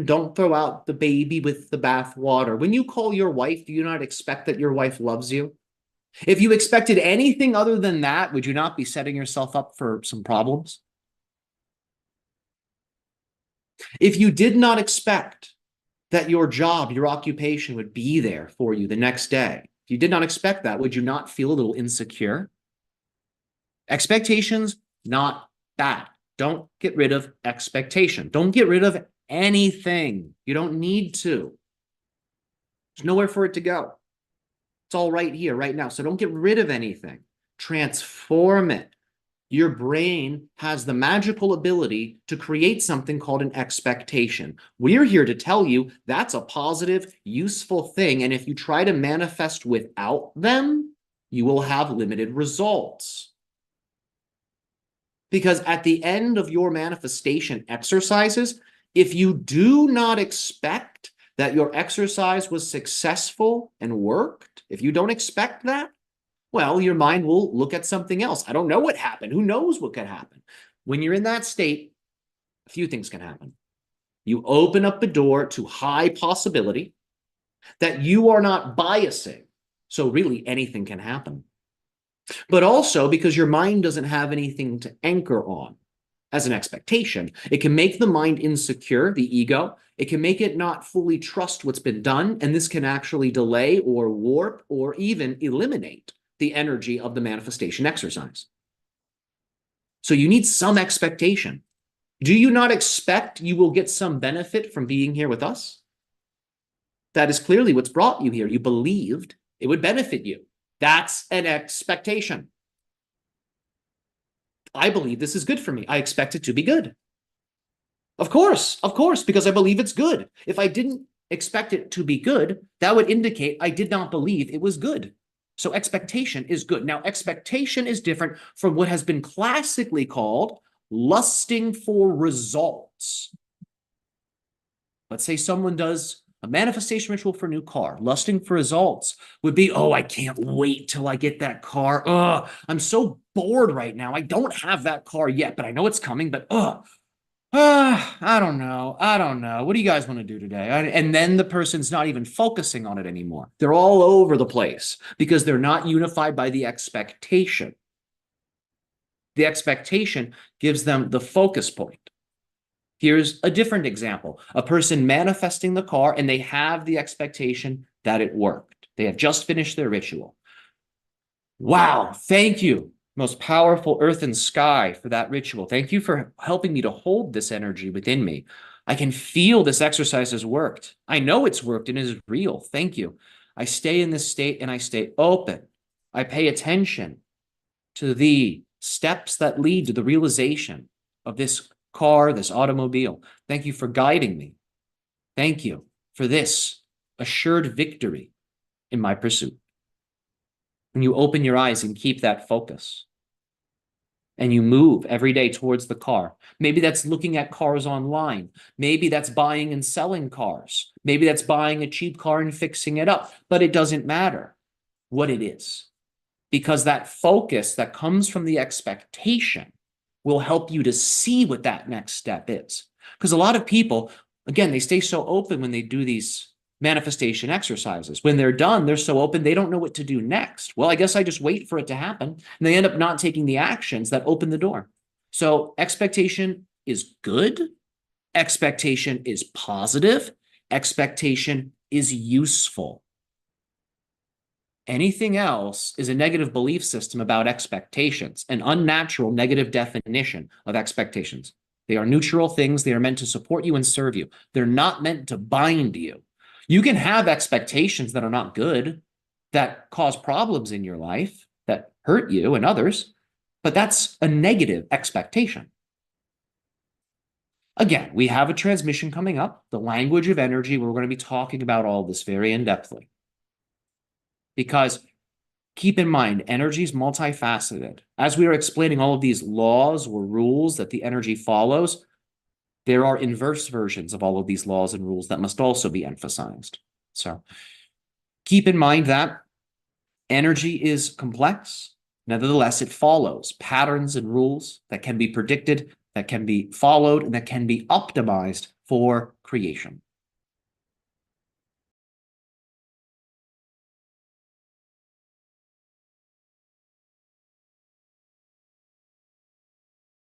don't throw out the baby with the bathwater. When you call your wife, do you not expect that your wife loves you? If you expected anything other than that, would you not be setting yourself up for some problems? If you did not expect that your job, your occupation would be there for you the next day, if you did not expect that, would you not feel a little insecure? Expectations, not bad. Don't get rid of expectation. Don't get rid of anything. You don't need to. There's nowhere for it to go. It's all right here, right now. So don't get rid of anything. Transform it. Your brain has the magical ability to create something called an expectation. We're here to tell you that's a positive, useful thing. And if you try to manifest without them, you will have limited results. Because at the end of your manifestation exercises, if you do not expect that your exercise was successful and worked, if you don't expect that, well, your mind will look at something else. I don't know what happened. Who knows what could happen? When you're in that state, a few things can happen. You open up the door to high possibility that you are not biasing. So really anything can happen. But also because your mind doesn't have anything to anchor on as an expectation, it can make the mind insecure, the ego. It can make it not fully trust what's been done. And this can actually delay or warp or even eliminate the energy of the manifestation exercise. So you need some expectation. Do you not expect you will get some benefit from being here with us? That is clearly what's brought you here. You believed it would benefit you. That's an expectation. I believe this is good for me. I expect it to be good. Of course, because I believe it's good. If I didn't expect it to be good, that would indicate I did not believe it was good. So expectation is good. Now, expectation is different from what has been classically called lusting for results. Let's say someone does a manifestation ritual for a new car. Lusting for results would be, oh, I can't wait till I get that car. I'm so bored right now. I don't have that car yet, but I know it's coming, but I don't know. What do you guys want to do today? And then the person's not even focusing on it anymore. They're all over the place because they're not unified by the expectation. The expectation gives them the focus point. Here's a different example. A person manifesting the car and they have the expectation that it worked. They have just finished their ritual. Wow, thank you, most powerful earth and sky, for that ritual. Thank you for helping me to hold this energy within me. I can feel this exercise has worked. I know it's worked and is real. Thank you. I stay in this state and I stay open. I pay attention to the steps that lead to the realization of this car, this automobile. Thank you for guiding me. Thank you for this assured victory in my pursuit. When you open your eyes and keep that focus, and you move every day towards the car. Maybe that's looking at cars online. Maybe that's buying and selling cars. Maybe that's buying a cheap car and fixing it up. But it doesn't matter what it is, because that focus that comes from the expectation will help you to see what that next step is. Because a lot of people, again, they stay so open when they do these manifestation exercises. When they're done, they're so open, they don't know what to do next. Well, I guess I just wait for it to happen. And they end up not taking the actions that open the door. So expectation is good. Expectation is positive. Expectation is useful. Anything else is a negative belief system about expectations, an unnatural negative definition of expectations. They are neutral things. They are meant to support you and serve you. They're not meant to bind you. You can have expectations that are not good, that cause problems in your life, that hurt you and others, but that's a negative expectation. Again, we have a transmission coming up, the language of energy, where we're going to be talking about all this very in-depthly. Because keep in mind, energy is multifaceted. As we are explaining all of these laws or rules that the energy follows, there are inverse versions of all of these laws and rules that must also be emphasized. So keep in mind that energy is complex. Nevertheless, it follows patterns and rules that can be predicted, that can be followed, and that can be optimized for creation.